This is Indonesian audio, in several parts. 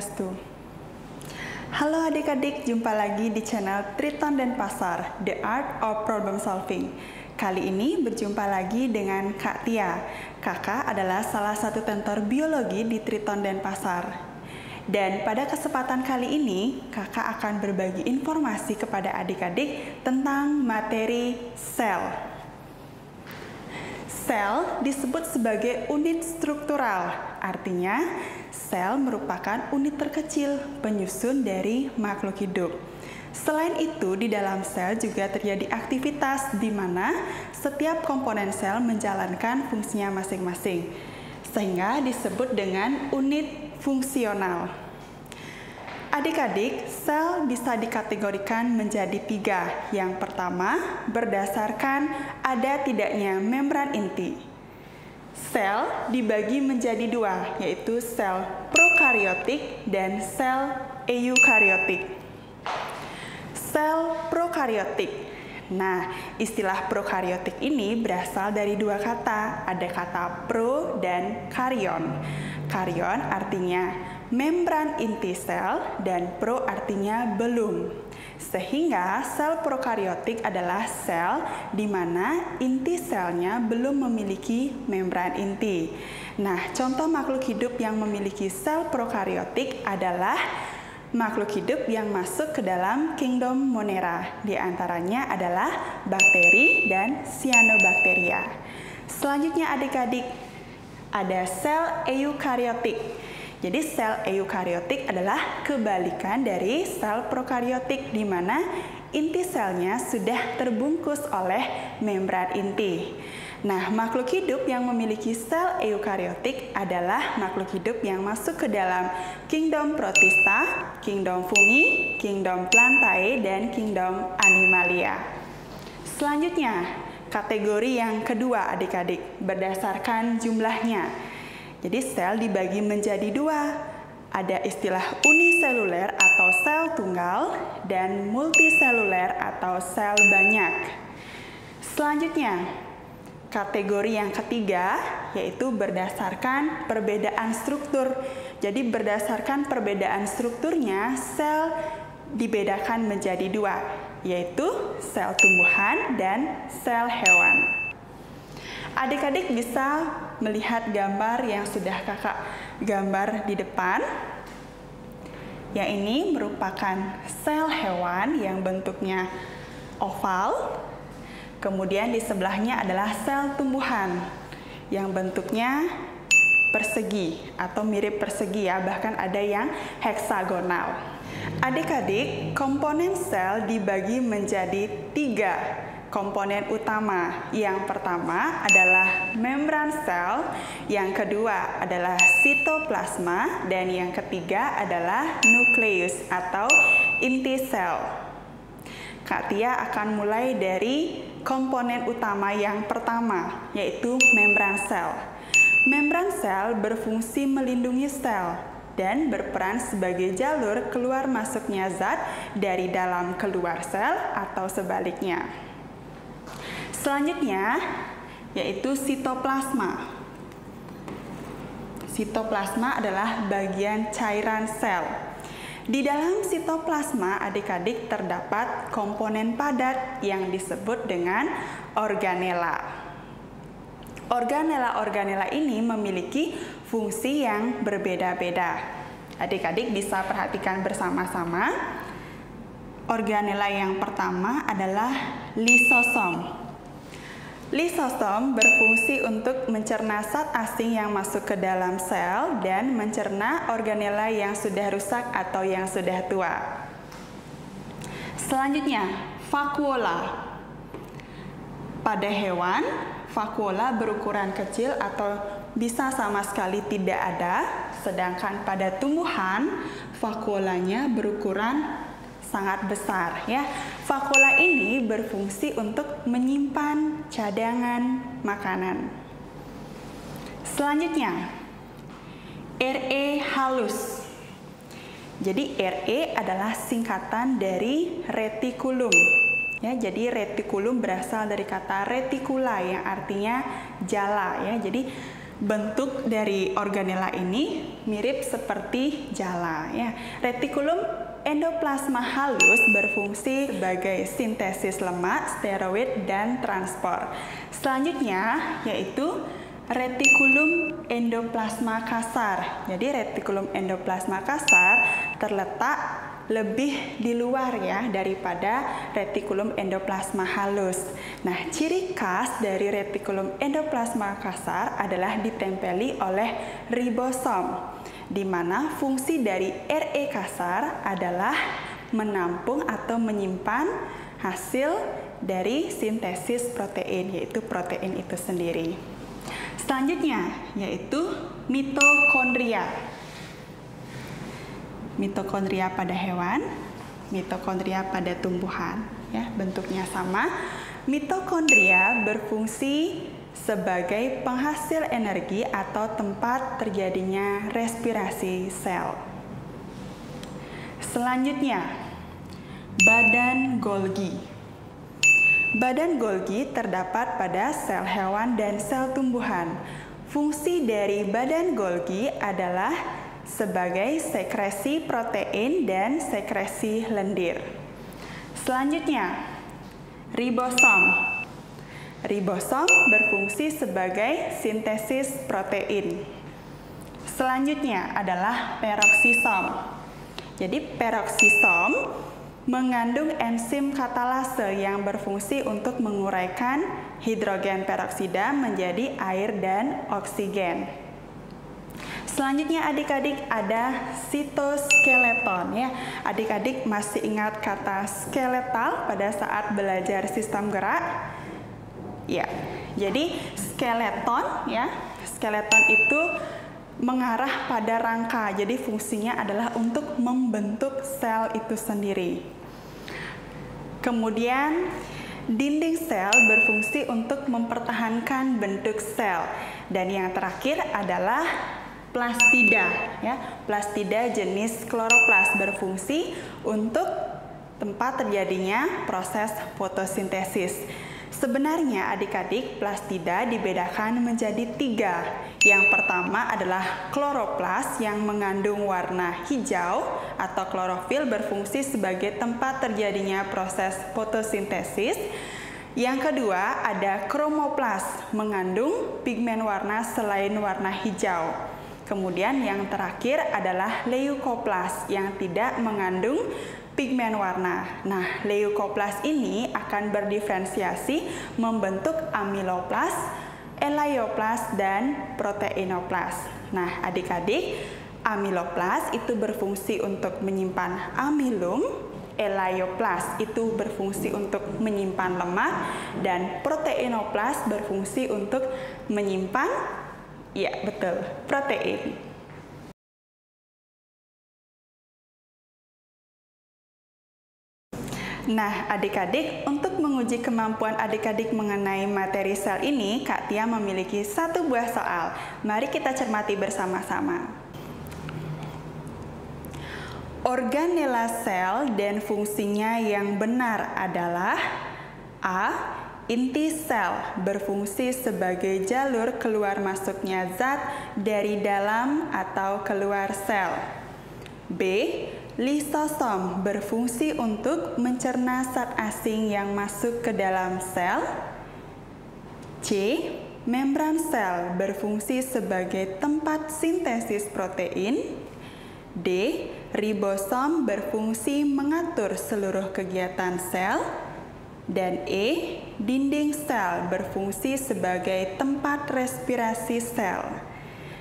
Swastiastu. Halo adik-adik, jumpa lagi di channel Triton dan Pasar, The Art of Problem Solving. Kali ini berjumpa lagi dengan Kak Tia. Kakak adalah salah satu tentor biologi di Triton dan Pasar. Dan pada kesempatan kali ini, kakak akan berbagi informasi kepada adik-adik tentang materi sel. Sel disebut sebagai unit struktural, artinya sel merupakan unit terkecil penyusun dari makhluk hidup. Selain itu, di dalam sel juga terjadi aktivitas di mana setiap komponen sel menjalankan fungsinya masing-masing, sehingga disebut dengan unit fungsional. Adik-adik, sel bisa dikategorikan menjadi 3. Yang pertama, berdasarkan ada tidaknya membran inti. Sel dibagi menjadi 2, yaitu sel prokariotik dan sel eukariotik. Sel prokariotik. Nah, istilah prokariotik ini berasal dari 2 kata. Ada kata pro dan karyon. Karyon artinya membran inti sel dan pro artinya belum. Sehingga sel prokariotik adalah sel di mana inti selnya belum memiliki membran inti. Nah, contoh makhluk hidup yang memiliki sel prokariotik adalah makhluk hidup yang masuk ke dalam kingdom Monera. Di antaranya adalah bakteri dan cyanobacteria. Selanjutnya adik-adik, ada sel eukariotik. Jadi sel eukariotik adalah kebalikan dari sel prokariotik di mana inti selnya sudah terbungkus oleh membran inti. Nah, makhluk hidup yang memiliki sel eukariotik adalah makhluk hidup yang masuk ke dalam kingdom Protista, kingdom Fungi, kingdom Plantae, dan kingdom Animalia. Selanjutnya, kategori yang kedua adik-adik berdasarkan jumlahnya. Jadi sel dibagi menjadi 2. Ada istilah uniseluler atau sel tunggal dan multiseluler atau sel banyak. Selanjutnya, kategori yang ketiga yaitu berdasarkan perbedaan struktur. Jadi berdasarkan perbedaan strukturnya, sel dibedakan menjadi 2, yaitu sel tumbuhan dan sel hewan. Adik-adik bisa melihat gambar yang sudah kakak gambar di depan. Yang ini merupakan sel hewan yang bentuknya oval. Kemudian di sebelahnya adalah sel tumbuhan yang bentuknya persegi atau mirip persegi ya, bahkan ada yang heksagonal. Adik-adik, komponen sel dibagi menjadi 3 komponen utama. Yang pertama adalah membran sel, yang kedua adalah sitoplasma, dan yang ketiga adalah nukleus atau inti sel. Kak Tia akan mulai dari komponen utama yang pertama, yaitu membran sel. Membran sel berfungsi melindungi sel dan berperan sebagai jalur keluar masuknya zat dari dalam keluar sel atau sebaliknya. Selanjutnya, yaitu sitoplasma. Sitoplasma adalah bagian cairan sel. Di dalam sitoplasma, adik-adik terdapat komponen padat yang disebut dengan organela. Organela-organela ini memiliki fungsi yang berbeda-beda. Adik-adik bisa perhatikan bersama-sama. Organela yang pertama adalah lisosom. Lisosom berfungsi untuk mencerna zat asing yang masuk ke dalam sel dan mencerna organela yang sudah rusak atau yang sudah tua. Selanjutnya, vakuola. Pada hewan, vakuola berukuran kecil atau bisa sama sekali tidak ada, sedangkan pada tumbuhan, vakuolanya berukuran sangat besar ya. Vakuola ini berfungsi untuk menyimpan cadangan makanan. Selanjutnya, RE halus. Jadi RE adalah singkatan dari retikulum. Ya, jadi retikulum berasal dari kata retikula yang artinya jala ya. Jadi bentuk dari organela ini mirip seperti jala ya. Retikulum endoplasma halus berfungsi sebagai sintesis lemak, steroid, dan transport. Selanjutnya yaitu retikulum endoplasma kasar. Jadi retikulum endoplasma kasar terletak lebih di luar ya daripada retikulum endoplasma halus. Nah, ciri khas dari retikulum endoplasma kasar adalah ditempeli oleh ribosom, di mana fungsi dari RE kasar adalah menampung atau menyimpan hasil dari sintesis protein, yaitu protein itu sendiri. Selanjutnya yaitu mitokondria. Mitokondria pada hewan, mitokondria pada tumbuhan, ya, bentuknya sama. Mitokondria berfungsi sebagai penghasil energi atau tempat terjadinya respirasi sel. Selanjutnya, badan Golgi. Badan Golgi terdapat pada sel hewan dan sel tumbuhan. Fungsi dari badan Golgi adalah sebagai sekresi protein dan sekresi lendir. Selanjutnya, ribosom. Ribosom berfungsi sebagai sintesis protein. Selanjutnya adalah peroksisom. Jadi peroksisom mengandung enzim katalase yang berfungsi untuk menguraikan hidrogen peroksida menjadi air dan oksigen. Selanjutnya adik-adik ada sitoskeleton ya. Adik-adik masih ingat kata skeletal pada saat belajar sistem gerak? Ya. Jadi skeleton ya. Skeleton itu mengarah pada rangka. Jadi fungsinya adalah untuk membentuk sel itu sendiri. Kemudian dinding sel berfungsi untuk mempertahankan bentuk sel. Dan yang terakhir adalah plastida ya. Plastida jenis kloroplas berfungsi untuk tempat terjadinya proses fotosintesis. Sebenarnya adik-adik plastida dibedakan menjadi 3. Yang pertama adalah kloroplas yang mengandung warna hijau atau klorofil berfungsi sebagai tempat terjadinya proses fotosintesis. Yang kedua ada kromoplas mengandung pigmen warna selain warna hijau. Kemudian yang terakhir adalah leukoplas yang tidak mengandung pigmen warna. Nah, leukoplas ini akan berdiferensiasi membentuk amiloplas, elaioplas, dan proteinoplas. Nah, adik-adik, amiloplas itu berfungsi untuk menyimpan amilum, elaioplas itu berfungsi untuk menyimpan lemak, dan proteinoplas berfungsi untuk menyimpan, ya betul, protein. Nah, adik-adik, untuk menguji kemampuan adik-adik mengenai materi sel ini, Kak Tia memiliki 1 buah soal. Mari kita cermati bersama-sama. Organela sel dan fungsinya yang benar adalah A. Inti sel berfungsi sebagai jalur keluar masuknya zat dari dalam atau keluar sel. B. Lisosom berfungsi untuk mencerna zat asing yang masuk ke dalam sel. C. Membran sel berfungsi sebagai tempat sintesis protein. D. Ribosom berfungsi mengatur seluruh kegiatan sel. Dan E. Dinding sel berfungsi sebagai tempat respirasi sel.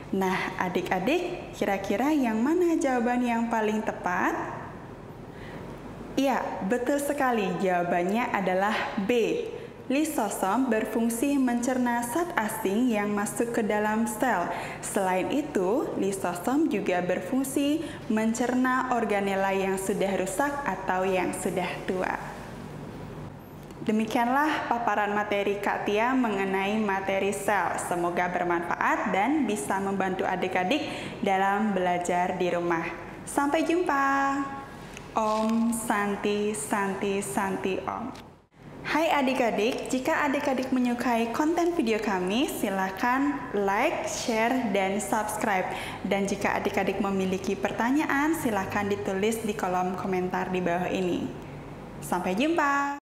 Nah, adik-adik, kira-kira yang mana jawaban yang paling tepat? Iya, betul sekali. Jawabannya adalah B. Lisosom berfungsi mencerna zat asing yang masuk ke dalam sel. Selain itu, lisosom juga berfungsi mencerna organela yang sudah rusak atau yang sudah tua. Demikianlah paparan materi Kak Tia mengenai materi sel. Semoga bermanfaat dan bisa membantu adik-adik dalam belajar di rumah. Sampai jumpa. Om Santi Santi Santi Om. Hai adik-adik, jika adik-adik menyukai konten video kami, silakan like, share, dan subscribe. Dan jika adik-adik memiliki pertanyaan, silakan ditulis di kolom komentar di bawah ini. Sampai jumpa!